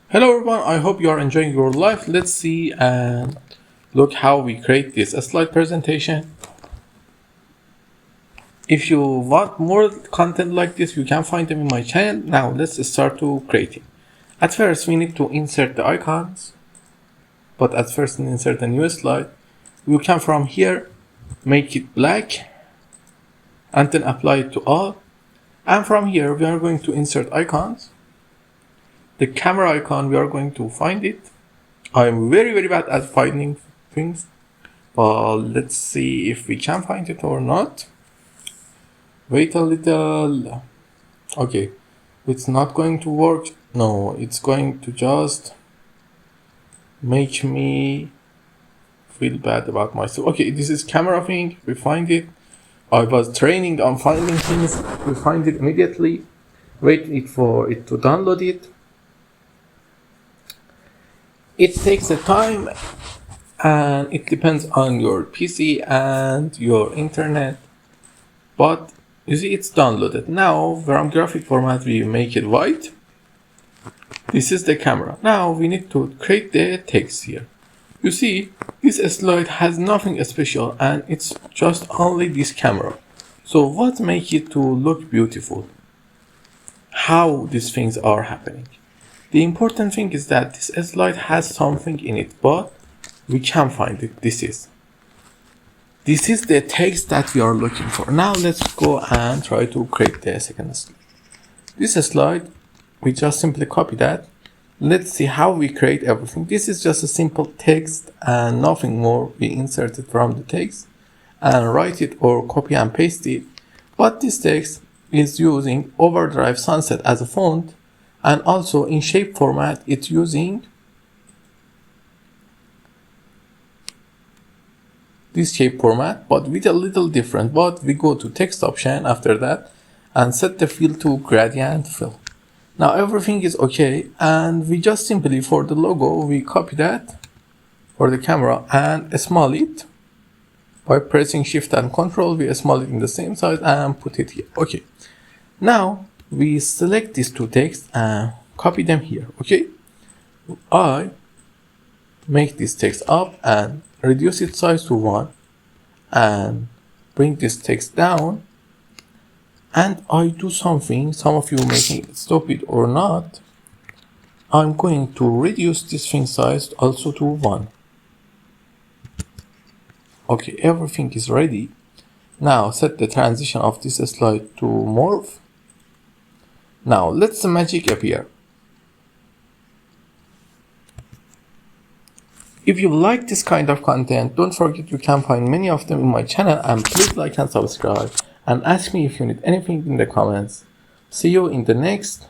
Hello everyone, I hope you are enjoying your life. Let's see and look how we create this slide presentation. If you want more content like this, you can find them in my channel. Now let's start to creating. At first we need to insert the icons, but at first insert a new slide. You can from here make it black and then apply it to all. And from here we are going to insert icons. The camera icon, we are going to find it. I'm very bad at finding things, but let's see if we can find it or not. Wait a little. Okay, it's not going to work. No, it's going to just make me feel bad about myself. Okay, this is camera thing. We find it. I was training on finding things. We find it immediately. Wait for it to download it. It takes a time and it depends on your PC and your internet, but you see it's downloaded. Now from graphic format we make it white. This is the camera. Now we need to create the text here. You see this slide has nothing special and it's just only this camera. So what makes it to look beautiful? How these things are happening? The important thing is that this slide has something in it, but we can't find it. This is the text that we are looking for. Now let's go and try to create the second slide. This slide, we just simply copy that. Let's see how we create everything. This is just a simple text and nothing more. We insert it from the text and write it or copy and paste it. But this text is using Overdrive Sunset as a font. And also in shape format, it's using this shape format, but with a little different. But we go to text option after that and set the fill to gradient fill. Now everything is okay, and we just simply for the logo, we copy that for the camera and small it by pressing shift and control. We small it in the same size and put it here. Okay. Now we select these two texts and copy them here. Okay, I make this text up and reduce its size to 1 and bring this text down, and I do something. Some of you may think it's stupid or not. I'm going to reduce this thing size also to 1. Okay, everything is ready. Now set the transition of this slide to morph. Now let's the magic appear. If you like this kind of content, don't forget you can find many of them in my channel, and please like and subscribe and ask me if you need anything in the comments. See you in the next